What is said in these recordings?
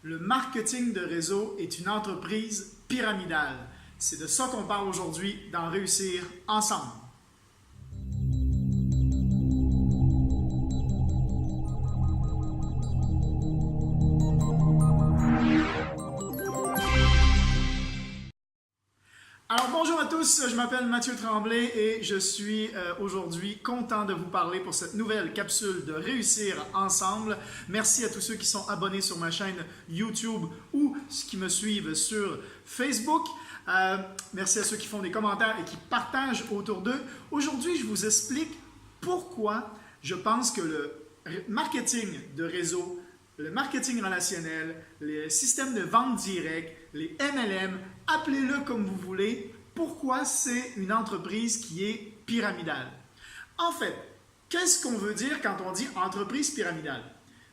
Le marketing de réseau est une entreprise pyramidale. C'est de ça qu'on parle aujourd'hui dans Réussir ensemble. Alors bonjour à tous, je m'appelle Mathieu Tremblay et je suis aujourd'hui content de vous parler pour cette nouvelle capsule de Réussir ensemble. Merci à tous ceux qui sont abonnés sur ma chaîne YouTube ou qui me suivent sur Facebook. Merci à ceux qui font des commentaires et qui partagent autour d'eux. Aujourd'hui, je vous explique pourquoi je pense que le marketing de réseau, le marketing relationnel, les systèmes de vente directe, les MLM, appelez-le comme vous voulez, pourquoi c'est une entreprise qui est pyramidale. En fait, qu'est-ce qu'on veut dire quand on dit entreprise pyramidale?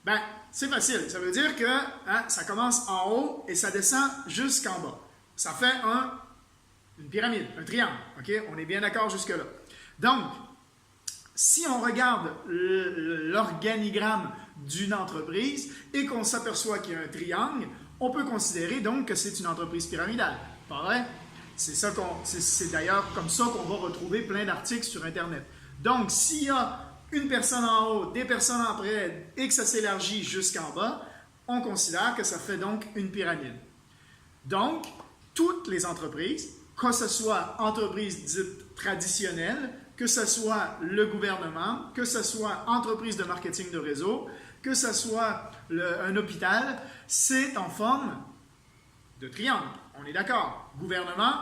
Ben, c'est facile. Ça veut dire que ça commence en haut et ça descend jusqu'en bas. Ça fait une pyramide, un triangle. OK? On est bien d'accord jusque-là. Donc, si on regarde l'organigramme d'une entreprise et qu'on s'aperçoit qu'il y a un triangle, on peut considérer donc que c'est une entreprise pyramidale. Pas vrai? C'est d'ailleurs comme ça qu'on va retrouver plein d'articles sur Internet. Donc, s'il y a une personne en haut, des personnes après et que ça s'élargit jusqu'en bas, on considère que ça fait donc une pyramide. Donc, toutes les entreprises, que ce soit entreprises dites traditionnelles, que ce soit le gouvernement, que ce soit entreprise de marketing de réseau, que ce soit un hôpital, c'est en forme de triangle. On est d'accord. Gouvernement,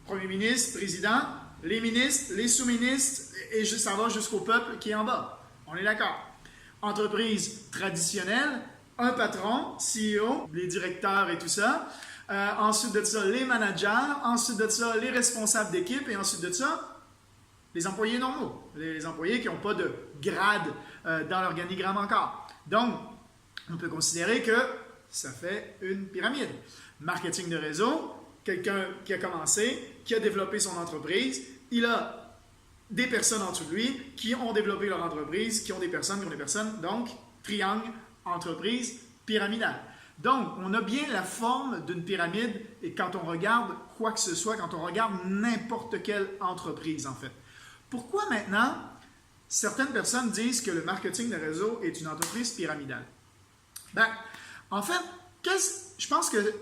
premier ministre, président, les ministres, les sous-ministres, et ça va jusqu'au peuple qui est en bas. On est d'accord. Entreprise traditionnelle, un patron, CEO, les directeurs et tout ça. Ensuite de ça, les managers. Ensuite de ça, les responsables d'équipe. Et ensuite de ça, les employés normaux. Les employés qui n'ont pas de grade dans l'organigramme encore. Donc, on peut considérer que ça fait une pyramide. Marketing de réseau, quelqu'un qui a commencé, qui a développé son entreprise, il a des personnes en dessous de lui qui ont développé leur entreprise, qui ont des personnes, donc triangle, entreprise, pyramidale. Donc, on a bien la forme d'une pyramide et quand on regarde quoi que ce soit, quand on regarde n'importe quelle entreprise en fait. Pourquoi maintenant certaines personnes disent que le marketing de réseau est une entreprise pyramidale? Ben, en fait, je pense que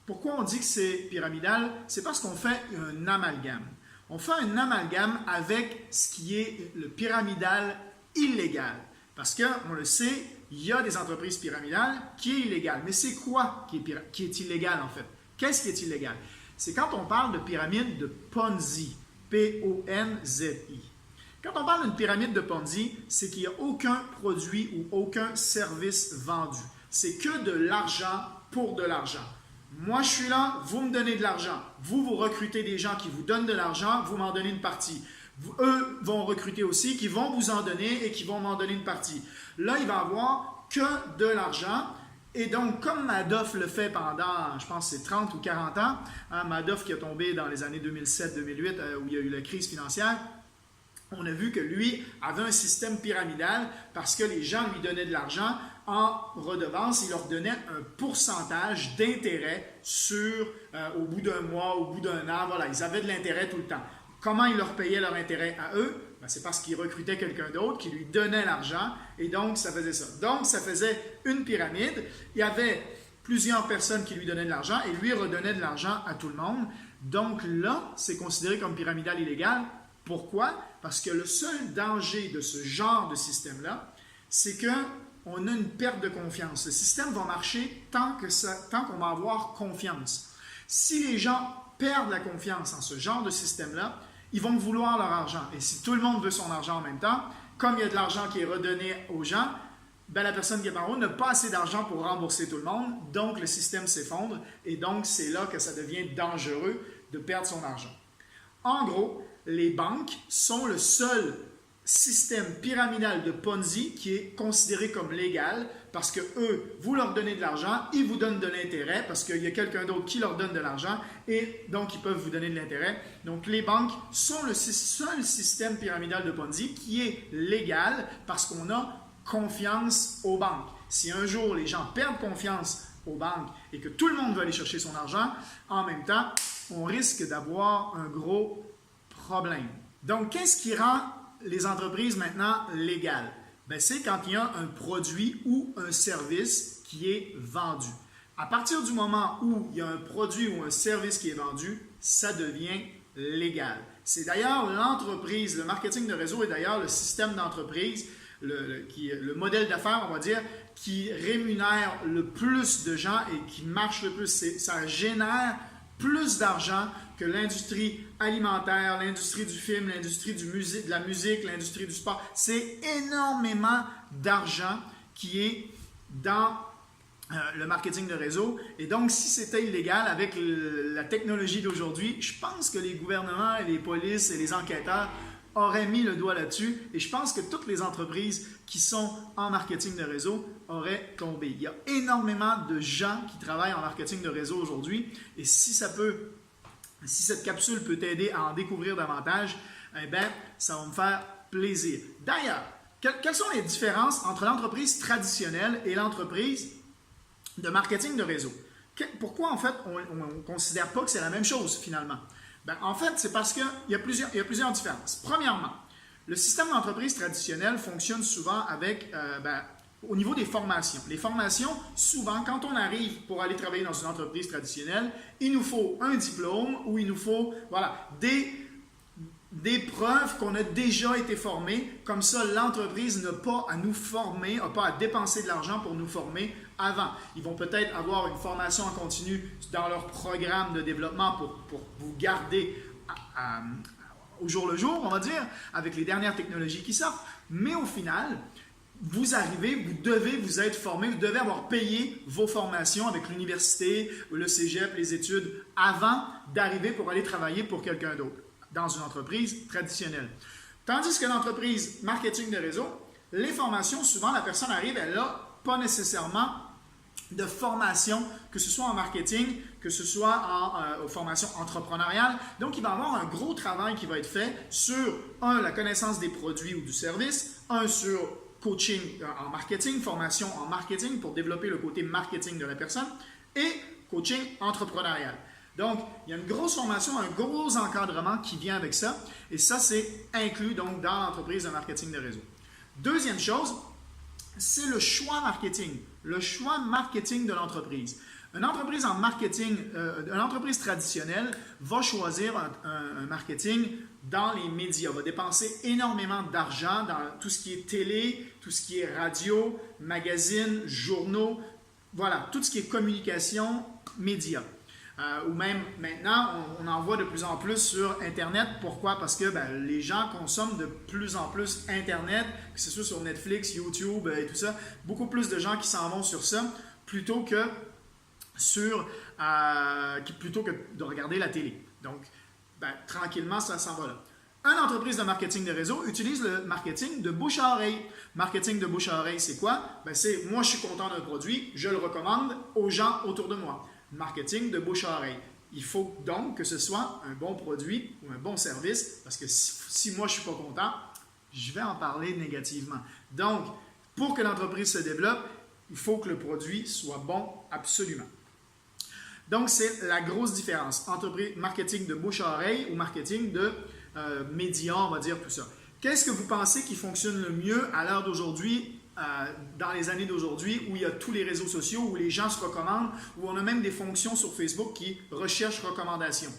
pourquoi on dit que c'est pyramidal, c'est parce qu'on fait un amalgame. On fait un amalgame avec ce qui est le pyramidal illégal. Parce qu'on le sait, il y a des entreprises pyramidales qui est illégales. Mais c'est quoi qui est illégal en fait? Qu'est-ce qui est illégal? C'est quand on parle de pyramide de Ponzi. P-O-N-Z-I. Quand on parle d'une pyramide de Ponzi, c'est qu'il n'y a aucun produit ou aucun service vendu. C'est que de l'argent pour de l'argent. Moi, je suis là, vous me donnez de l'argent. Vous recrutez des gens qui vous donnent de l'argent, vous m'en donnez une partie. Eux vont recruter aussi, qui vont vous en donner et qui vont m'en donner une partie. Là, il va y avoir que de l'argent. Et donc, comme Madoff le fait pendant, je pense, c'est 30 ou 40 ans, Madoff qui a tombé dans les années 2007-2008, où il y a eu la crise financière, on a vu que lui avait un système pyramidal parce que les gens lui donnaient de l'argent en redevance, il leur donnait un pourcentage d'intérêt au bout d'un mois, au bout d'un an, voilà, ils avaient de l'intérêt tout le temps. Comment ils leur payaient leur intérêt à eux? Ben, c'est parce qu'ils recrutaient quelqu'un d'autre qui lui donnait l'argent et donc ça faisait ça. Donc ça faisait une pyramide, il y avait plusieurs personnes qui lui donnaient de l'argent et lui redonnait de l'argent à tout le monde. Donc là, c'est considéré comme pyramidal illégal. Pourquoi? Parce que le seul danger de ce genre de système-là, c'est qu'on a une perte de confiance. Le système va marcher tant qu'on va avoir confiance. Si les gens perdent la confiance en ce genre de système-là, ils vont vouloir leur argent. Et si tout le monde veut son argent en même temps, comme il y a de l'argent qui est redonné aux gens, ben la personne qui est en haut n'a pas assez d'argent pour rembourser tout le monde, donc le système s'effondre et donc c'est là que ça devient dangereux de perdre son argent. En gros, les banques sont le seul système pyramidal de Ponzi qui est considéré comme légal parce que eux, vous leur donnez de l'argent, ils vous donnent de l'intérêt parce qu'il y a quelqu'un d'autre qui leur donne de l'argent et donc ils peuvent vous donner de l'intérêt. Donc les banques sont le seul système pyramidal de Ponzi qui est légal parce qu'on a confiance aux banques. Si un jour les gens perdent confiance aux banques et que tout le monde veut aller chercher son argent, en même temps, on risque d'avoir un gros problème. Donc, qu'est-ce qui rend les entreprises maintenant légales? Bien, c'est quand il y a un produit ou un service qui est vendu. À partir du moment où il y a un produit ou un service qui est vendu, ça devient légal. C'est d'ailleurs l'entreprise, le marketing de réseau est d'ailleurs le système d'entreprise, le modèle d'affaires, on va dire, qui rémunère le plus de gens et qui marche le plus. Ça génère plus d'argent que l'industrie alimentaire, l'industrie du film, l'industrie de la musique, l'industrie du sport. C'est énormément d'argent qui est dans le marketing de réseau. Et donc, si c'était illégal avec la technologie d'aujourd'hui, je pense que les gouvernements, les polices et les enquêteurs auraient mis le doigt là-dessus. Et je pense que toutes les entreprises qui sont en marketing de réseau auraient tombé. Il y a énormément de gens qui travaillent en marketing de réseau aujourd'hui. Et si cette capsule peut t'aider à en découvrir davantage, eh bien, ça va me faire plaisir. D'ailleurs, quelles sont les différences entre l'entreprise traditionnelle et l'entreprise de marketing de réseau? Pourquoi, en fait, on ne considère pas que c'est la même chose, finalement? Bien, en fait, c'est parce qu'il y a plusieurs différences. Premièrement, le système d'entreprise traditionnel fonctionne souvent avec, au niveau des formations. Les formations, souvent, quand on arrive pour aller travailler dans une entreprise traditionnelle, il nous faut un diplôme ou il nous faut des preuves qu'on a déjà été formé. Comme ça, l'entreprise n'a pas à nous former, n'a pas à dépenser de l'argent pour nous former avant. Ils vont peut-être avoir une formation en continu dans leur programme de développement pour vous garder au jour le jour, on va dire, avec les dernières technologies qui sortent. Mais au final, vous arrivez, vous devez vous être formé, vous devez avoir payé vos formations avec l'université, le cégep, les études, avant d'arriver pour aller travailler pour quelqu'un d'autre dans une entreprise traditionnelle. Tandis que l'entreprise marketing de réseau, les formations, souvent la personne arrive, elle n'a pas nécessairement de formation, que ce soit en marketing, que ce soit en formation entrepreneuriale. Donc, il va y avoir un gros travail qui va être fait sur, la connaissance des produits ou du service, sur coaching en marketing, formation en marketing pour développer le côté marketing de la personne et coaching entrepreneurial. Donc, il y a une grosse formation, un gros encadrement qui vient avec ça et ça, c'est inclus donc dans l'entreprise de marketing de réseau. Deuxième chose, c'est le choix marketing de l'entreprise. Une entreprise en marketing, une entreprise traditionnelle va choisir un marketing dans les médias, va dépenser énormément d'argent dans tout ce qui est télé, tout ce qui est radio, magazines, journaux, voilà, tout ce qui est communication, médias. Ou même maintenant, on en voit de plus en plus sur Internet. Pourquoi? Parce que les gens consomment de plus en plus Internet, que ce soit sur Netflix, YouTube et tout ça. Beaucoup plus de gens qui s'en vont sur ça plutôt que de regarder la télé. Donc, tranquillement, ça s'en va là. Une entreprise de marketing de réseau utilise le marketing de bouche à oreille. Marketing de bouche à oreille, c'est quoi? C'est moi, je suis content d'un produit, je le recommande aux gens autour de moi. Marketing de bouche à oreille. Il faut donc que ce soit un bon produit ou un bon service parce que si moi je ne suis pas content, je vais en parler négativement. Donc, pour que l'entreprise se développe, il faut que le produit soit bon absolument. Donc, c'est la grosse différence entre marketing de bouche à oreille ou marketing de médias, on va dire tout ça. Qu'est-ce que vous pensez qui fonctionne le mieux à l'heure d'aujourd'hui? Dans les années d'aujourd'hui où il y a tous les réseaux sociaux, où les gens se recommandent, où on a même des fonctions sur Facebook qui recherchent recommandations.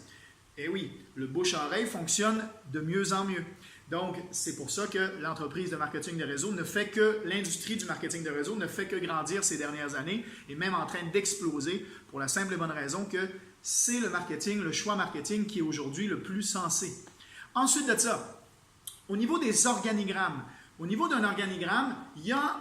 Et oui, le bouche-à-oreille fonctionne de mieux en mieux. Donc, c'est pour ça que l'entreprise de marketing de réseau ne fait que, l'industrie du marketing de réseau ne fait que grandir ces dernières années et même en train d'exploser pour la simple et bonne raison que c'est le marketing, le choix marketing qui est aujourd'hui le plus sensé. Ensuite de ça, au niveau des organigrammes, au niveau d'un organigramme, il y a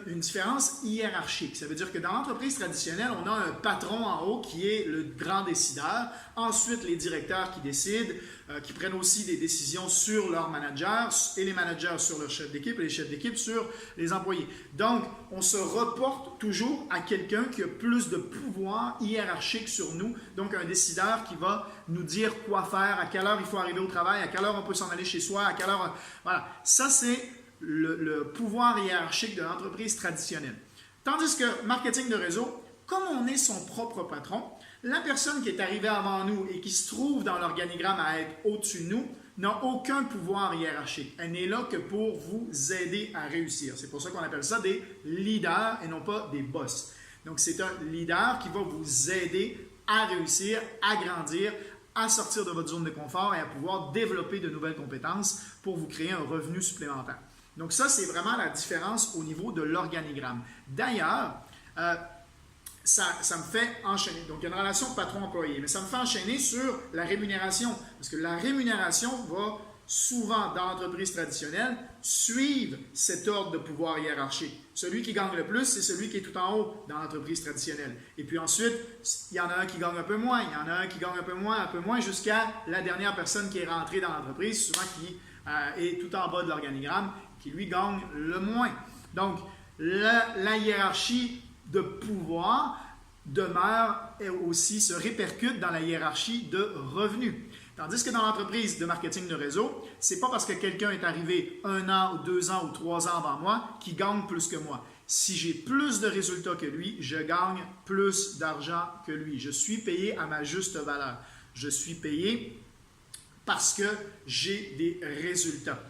une différence hiérarchique. Ça veut dire que dans l'entreprise traditionnelle, on a un patron en haut qui est le grand décideur. Ensuite, les directeurs qui décident, qui prennent aussi des décisions sur leurs managers et les managers sur leurs chefs d'équipe et les chefs d'équipe sur les employés. Donc, on se reporte toujours à quelqu'un qui a plus de pouvoir hiérarchique sur nous. Donc, un décideur qui va nous dire quoi faire, à quelle heure il faut arriver au travail, à quelle heure on peut s'en aller chez soi, à quelle heure... Voilà, ça c'est le pouvoir hiérarchique de l'entreprise traditionnelle. Tandis que marketing de réseau, comme on est son propre patron, la personne qui est arrivée avant nous et qui se trouve dans l'organigramme à être au-dessus de nous n'a aucun pouvoir hiérarchique. Elle n'est là que pour vous aider à réussir. C'est pour ça qu'on appelle ça des leaders et non pas des boss. Donc, c'est un leader qui va vous aider à réussir, à grandir, à sortir de votre zone de confort et à pouvoir développer de nouvelles compétences pour vous créer un revenu supplémentaire. Donc, ça, c'est vraiment la différence au niveau de l'organigramme. D'ailleurs, ça me fait enchaîner. Donc, il y a une relation patron-employé, mais ça me fait enchaîner sur la rémunération. Parce que la rémunération va souvent, dans l'entreprise traditionnelle, suivre cet ordre de pouvoir hiérarchique. Celui qui gagne le plus, c'est celui qui est tout en haut dans l'entreprise traditionnelle. Et puis ensuite, il y en a un qui gagne un peu moins, il y en a un qui gagne un peu moins, jusqu'à la dernière personne qui est rentrée dans l'entreprise, souvent qui est tout en bas de l'organigramme, qui lui gagne le moins. Donc, la hiérarchie de pouvoir demeure et aussi se répercute dans la hiérarchie de revenus. Tandis que dans l'entreprise de marketing de réseau, ce n'est pas parce que quelqu'un est arrivé 1 an ou 2 ans ou 3 ans avant moi qu'il gagne plus que moi. Si j'ai plus de résultats que lui, je gagne plus d'argent que lui. Je suis payé à ma juste valeur. Je suis payé parce que j'ai des résultats.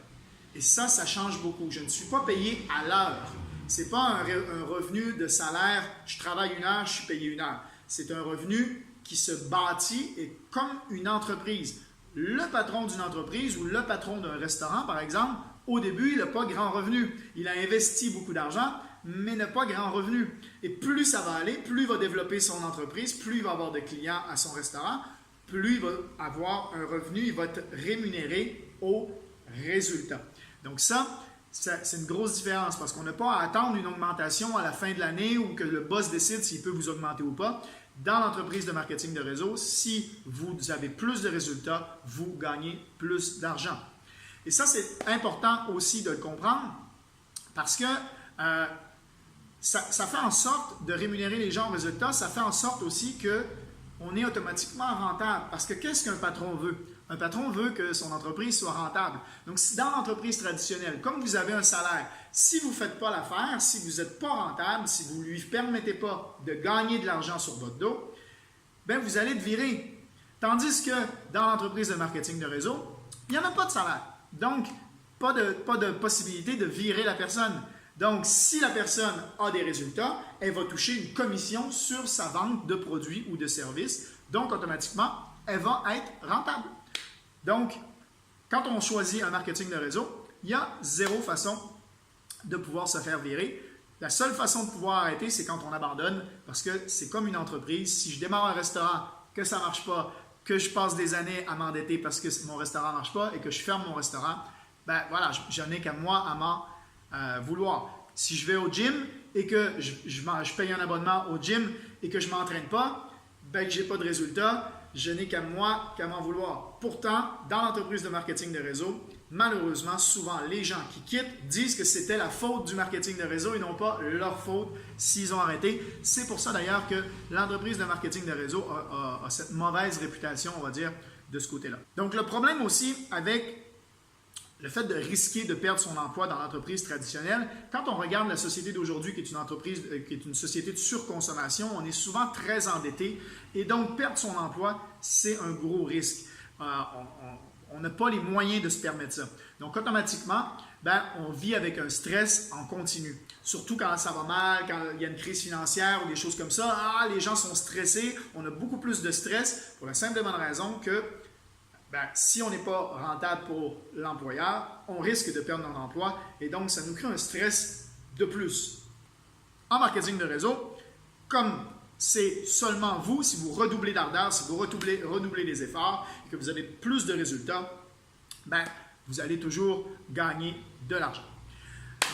Et ça change beaucoup. Je ne suis pas payé à l'heure. Ce n'est pas un revenu de salaire, je travaille 1 heure, je suis payé 1 heure. C'est un revenu qui se bâtit et comme une entreprise. Le patron d'une entreprise ou le patron d'un restaurant, par exemple, au début, il n'a pas grand revenu. Il a investi beaucoup d'argent, mais n'a pas grand revenu. Et plus ça va aller, plus il va développer son entreprise, plus il va avoir de clients à son restaurant, plus il va avoir un revenu, il va être rémunéré au résultat. Donc ça, c'est une grosse différence parce qu'on n'a pas à attendre une augmentation à la fin de l'année ou que le boss décide s'il peut vous augmenter ou pas. Dans l'entreprise de marketing de réseau, si vous avez plus de résultats, vous gagnez plus d'argent. Et ça, c'est important aussi de le comprendre parce que ça fait en sorte de rémunérer les gens au résultat, ça fait en sorte aussi qu'on est automatiquement rentable. Parce que qu'est-ce qu'un patron veut? Un patron veut que son entreprise soit rentable. Donc, si dans l'entreprise traditionnelle, comme vous avez un salaire, si vous ne faites pas l'affaire, si vous n'êtes pas rentable, si vous ne lui permettez pas de gagner de l'argent sur votre dos, bien, vous allez être viré. Tandis que dans l'entreprise de marketing de réseau, il n'y en a pas de salaire. Donc, pas de possibilité de virer la personne. Donc, si la personne a des résultats, elle va toucher une commission sur sa vente de produits ou de services. Donc, automatiquement, elle va être rentable. Donc, quand on choisit un marketing de réseau, il y a 0 façon de pouvoir se faire virer. La seule façon de pouvoir arrêter, c'est quand on abandonne, parce que c'est comme une entreprise. Si je démarre un restaurant, que ça ne marche pas, que je passe des années à m'endetter parce que mon restaurant ne marche pas et que je ferme mon restaurant, ben voilà, je n'ai qu'à moi à m'en vouloir. Si je vais au gym et que je paye un abonnement au gym et que je ne m'entraîne pas, ben que je n'ai pas de résultat, je n'ai qu'à moi qu'à m'en vouloir. Pourtant, dans l'entreprise de marketing de réseau, malheureusement, souvent, les gens qui quittent disent que c'était la faute du marketing de réseau et non pas leur faute s'ils ont arrêté. C'est pour ça d'ailleurs que l'entreprise de marketing de réseau a cette mauvaise réputation, on va dire, de ce côté-là. Donc, le problème aussi avec le fait de risquer de perdre son emploi dans l'entreprise traditionnelle, quand on regarde la société d'aujourd'hui qui est une entreprise, qui est une société de surconsommation, on est souvent très endetté et donc perdre son emploi, c'est un gros risque. On n'a pas les moyens de se permettre ça. Donc automatiquement, on vit avec un stress en continu. Surtout quand ça va mal, quand il y a une crise financière ou des choses comme ça, les gens sont stressés, on a beaucoup plus de stress pour la simple et bonne raison que si on n'est pas rentable pour l'employeur, on risque de perdre notre emploi et donc ça nous crée un stress de plus. En marketing de réseau, comme c'est seulement vous, si vous redoublez d'ardeur, si vous redoublez les efforts et que vous avez plus de résultats, vous allez toujours gagner de l'argent.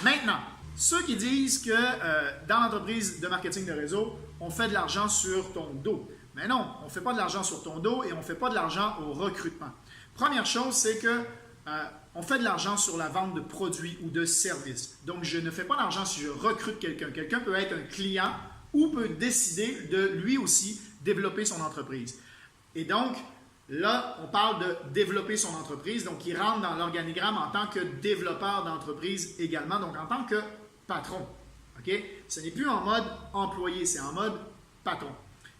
Maintenant, ceux qui disent que dans l'entreprise de marketing de réseau, on fait de l'argent sur ton dos. Mais non, on ne fait pas de l'argent sur ton dos et on ne fait pas de l'argent au recrutement. Première chose, c'est qu'on fait de l'argent sur la vente de produits ou de services. Donc, je ne fais pas d'argent si je recrute quelqu'un. Quelqu'un peut être un client ou peut décider de lui aussi développer son entreprise. Et donc, là, on parle de développer son entreprise. Donc, il rentre dans l'organigramme en tant que développeur d'entreprise également, donc en tant que patron. OK? Ce n'est plus en mode employé, c'est en mode patron.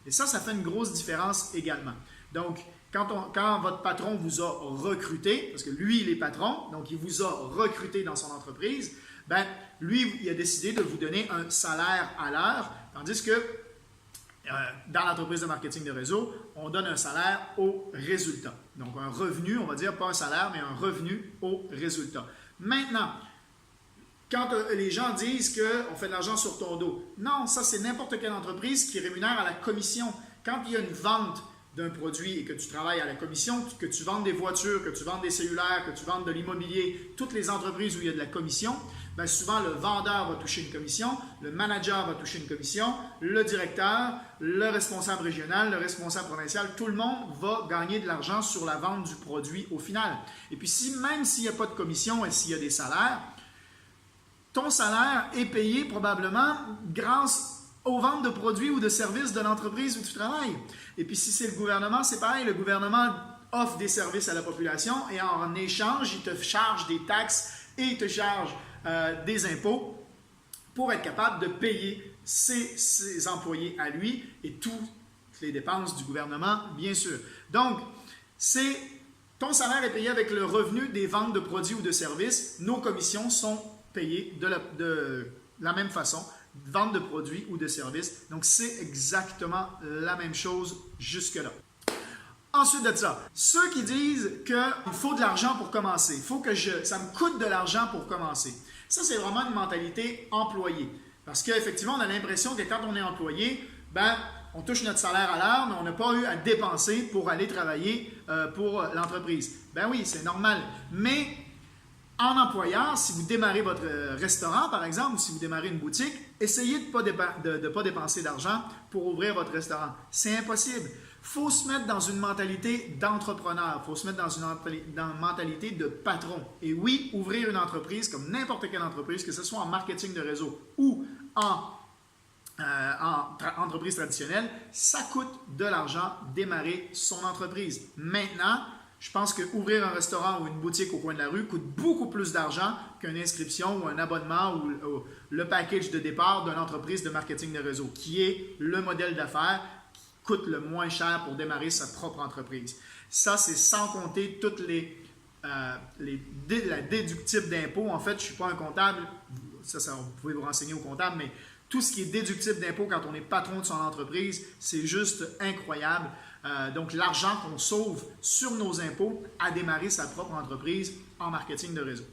Et ça fait une grosse différence également. Donc, quand votre patron vous a recruté, parce que lui, il est patron, donc il vous a recruté dans son entreprise, ben, lui, il a décidé de vous donner un salaire à l'heure, tandis que dans l'entreprise de marketing de réseau, on donne un salaire au résultat. Donc, un revenu, on va dire, pas un salaire, mais un revenu au résultat. Maintenant, quand les gens disent qu'on fait de l'argent sur ton dos, non, ça, c'est n'importe quelle entreprise qui rémunère à la commission. Quand il y a une vente d'un produit et que tu travailles à la commission, que tu vendes des voitures, que tu vendes des cellulaires, que tu vendes de l'immobilier, toutes les entreprises où il y a de la commission, bien souvent le vendeur va toucher une commission, le manager va toucher une commission, le directeur, le responsable régional, le responsable provincial, tout le monde va gagner de l'argent sur la vente du produit au final. Et puis même s'il n'y a pas de commission et s'il y a des salaires, ton salaire est payé probablement grâce aux ventes de produits ou de services de l'entreprise où tu travailles. Et puis si c'est le gouvernement, c'est pareil. Le gouvernement offre des services à la population et en échange, il te charge des taxes et il te charge des impôts pour être capable de payer ses employés à lui et toutes les dépenses du gouvernement, bien sûr. Donc, ton salaire est payé avec le revenu des ventes de produits ou de services. Nos commissions sont payées de la même façon. Vente de produits ou de services. Donc, c'est exactement la même chose jusque-là. Ensuite de ça, ceux qui disent qu'il faut de l'argent pour commencer, il faut que ça me coûte de l'argent pour commencer. Ça, c'est vraiment une mentalité employée. Parce qu'effectivement, on a l'impression que quand on est employé, ben, on touche notre salaire à l'heure, mais on n'a pas eu à dépenser pour aller travailler pour l'entreprise. Ben oui, c'est normal. Mais en employeur, si vous démarrez votre restaurant, par exemple, ou si vous démarrez une boutique, essayez de ne pas dépenser d'argent pour ouvrir votre restaurant. C'est impossible. Il faut se mettre dans une mentalité d'entrepreneur. Il faut se mettre dans une mentalité de patron. Et oui, ouvrir une entreprise, comme n'importe quelle entreprise, que ce soit en marketing de réseau ou en entreprise traditionnelle, ça coûte de l'argent démarrer son entreprise. Maintenant, je pense qu'ouvrir un restaurant ou une boutique au coin de la rue coûte beaucoup plus d'argent qu'une inscription ou un abonnement ou le package de départ d'une entreprise de marketing de réseau, qui est le modèle d'affaires qui coûte le moins cher pour démarrer sa propre entreprise. Ça, c'est sans compter toutes la déductible d'impôts. En fait, je ne suis pas un comptable, ça, vous pouvez vous renseigner au comptable, mais tout ce qui est déductible d'impôts quand on est patron de son entreprise, c'est juste incroyable. Donc, l'argent qu'on sauve sur nos impôts à démarrer sa propre entreprise en marketing de réseau.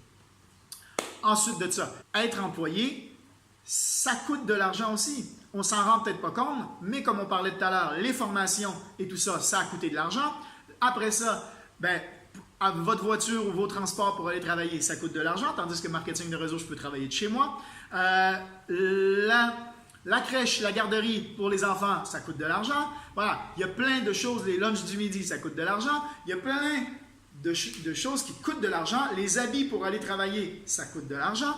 Ensuite de ça, être employé, ça coûte de l'argent aussi. On s'en rend peut-être pas compte, mais comme on parlait tout à l'heure, les formations et tout ça, ça a coûté de l'argent. Après ça, ben, votre voiture ou vos transports pour aller travailler, ça coûte de l'argent, tandis que marketing de réseau, je peux travailler de chez moi. La crèche, la garderie pour les enfants, ça coûte de l'argent. Voilà, il y a plein de choses. Les lunchs du midi, ça coûte de l'argent. Il y a plein de choses qui coûtent de l'argent. Les habits pour aller travailler, ça coûte de l'argent.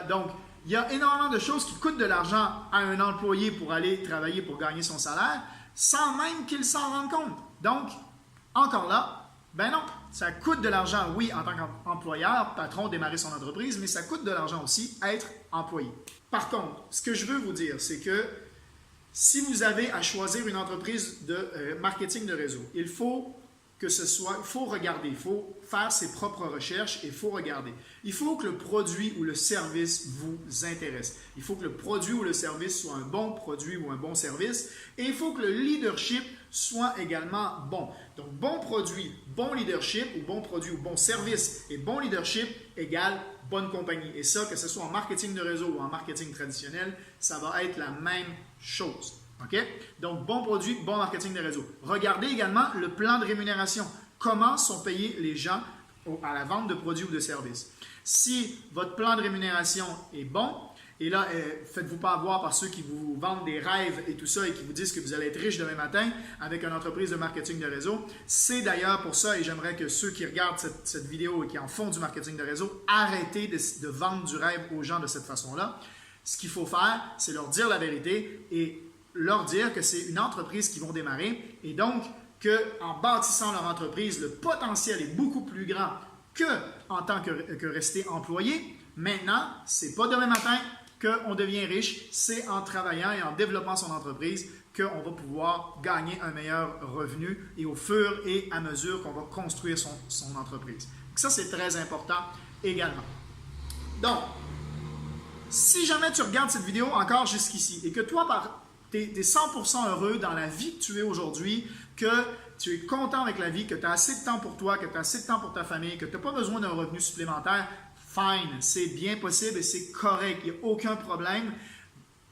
Donc, il y a énormément de choses qui coûtent de l'argent à un employé pour aller travailler, pour gagner son salaire, sans même qu'il s'en rende compte. Donc, encore là, ben non, ça coûte de l'argent, oui, en tant qu'employeur, patron, démarrer son entreprise, mais ça coûte de l'argent aussi être employé. Par contre, ce que je veux vous dire, c'est que si vous avez à choisir une entreprise de marketing de réseau, il faut regarder, il faut faire ses propres recherches et il faut regarder. Il faut que le produit ou le service vous intéresse. Il faut que le produit ou le service soit un bon produit ou un bon service et il faut que le leadership soit également bon. Donc, bon produit, bon leadership ou bon produit ou bon service et bon leadership égale bonne compagnie. Et ça, que ce soit en marketing de réseau ou en marketing traditionnel, ça va être la même chose. OK? Donc, bon produit, bon marketing de réseau. Regardez également le plan de rémunération. Comment sont payés les gens à la vente de produits ou de services? Si votre plan de rémunération est bon, et là, faites-vous pas avoir par ceux qui vous vendent des rêves et tout ça et qui vous disent que vous allez être riche demain matin avec une entreprise de marketing de réseau. C'est d'ailleurs pour ça, et j'aimerais que ceux qui regardent cette vidéo et qui en font du marketing de réseau, arrêtez de vendre du rêve aux gens de cette façon-là. Ce qu'il faut faire, c'est leur dire la vérité et leur dire que c'est une entreprise qu'ils vont démarrer et donc qu'en bâtissant leur entreprise, le potentiel est beaucoup plus grand qu'en tant que rester employé. Maintenant, ce n'est pas demain matin, qu'on devient riche, c'est en travaillant et en développant son entreprise qu'on va pouvoir gagner un meilleur revenu et au fur et à mesure qu'on va construire son entreprise. Donc ça, c'est très important également. Donc, si jamais tu regardes cette vidéo encore jusqu'ici et que toi, tu es 100% heureux dans la vie que tu es aujourd'hui, que tu es content avec la vie, que tu as assez de temps pour toi, que tu as assez de temps pour ta famille, que tu n'as pas besoin d'un revenu supplémentaire, fine, c'est bien possible et c'est correct, il n'y a aucun problème.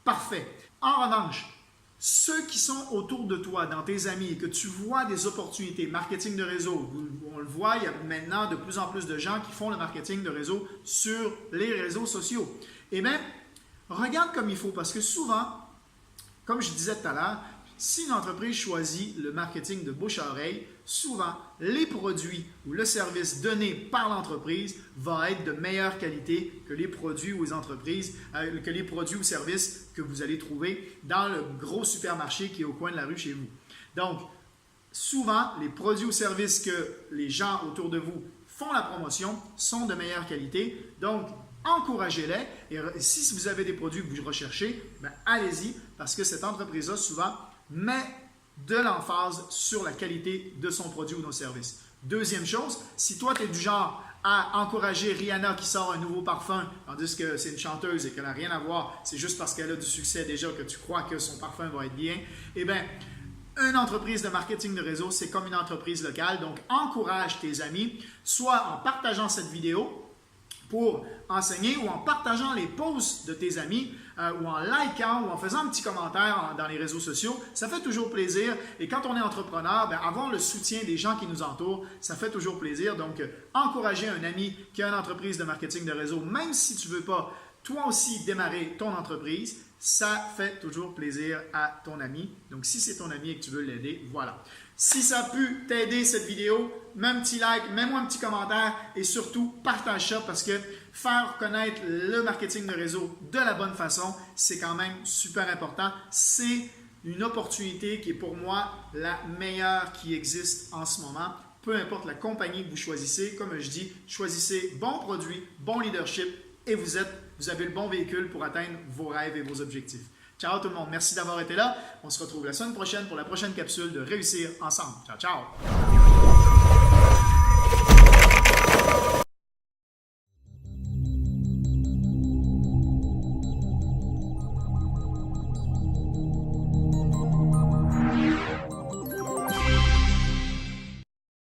Parfait. En revanche, ceux qui sont autour de toi, dans tes amis, et que tu vois des opportunités, marketing de réseau, on le voit, il y a maintenant de plus en plus de gens qui font le marketing de réseau sur les réseaux sociaux. Eh bien, regarde comme il faut, parce que souvent, comme je disais tout à l'heure, si une entreprise choisit le marketing de bouche à oreille, souvent, les produits ou le service donné par l'entreprise va être de meilleure qualité que les produits ou les entreprises, que les produits ou services que vous allez trouver dans le gros supermarché qui est au coin de la rue chez vous. Donc, souvent, les produits ou services que les gens autour de vous font la promotion sont de meilleure qualité. Donc, encouragez-les. Et si vous avez des produits que vous recherchez, allez-y, parce que cette entreprise-là, souvent, met de l'emphase sur la qualité de son produit ou de son service. Deuxième chose, si toi, tu es du genre à encourager Rihanna qui sort un nouveau parfum, tandis que c'est une chanteuse et qu'elle n'a rien à voir, c'est juste parce qu'elle a du succès déjà que tu crois que son parfum va être bien, eh bien, une entreprise de marketing de réseau, c'est comme une entreprise locale. Donc, encourage tes amis, soit en partageant cette vidéo pour enseigner ou en partageant les posts de tes amis ou en likant ou en faisant un petit commentaire dans les réseaux sociaux. Ça fait toujours plaisir et quand on est entrepreneur, avoir le soutien des gens qui nous entourent, ça fait toujours plaisir. Donc, encourager un ami qui a une entreprise de marketing de réseau, même si tu ne veux pas toi aussi démarrer ton entreprise, ça fait toujours plaisir à ton ami. Donc, si c'est ton ami et que tu veux l'aider, voilà. Si ça a pu t'aider cette vidéo, mets un petit like, mets-moi un petit commentaire et surtout partage ça parce que faire connaître le marketing de réseau de la bonne façon, c'est quand même super important. C'est une opportunité qui est pour moi la meilleure qui existe en ce moment. Peu importe la compagnie que vous choisissez, comme je dis, choisissez bon produit, bon leadership et vous avez le bon véhicule pour atteindre vos rêves et vos objectifs. Ciao tout le monde, merci d'avoir été là. On se retrouve la semaine prochaine pour la prochaine capsule de Réussir ensemble. Ciao, ciao!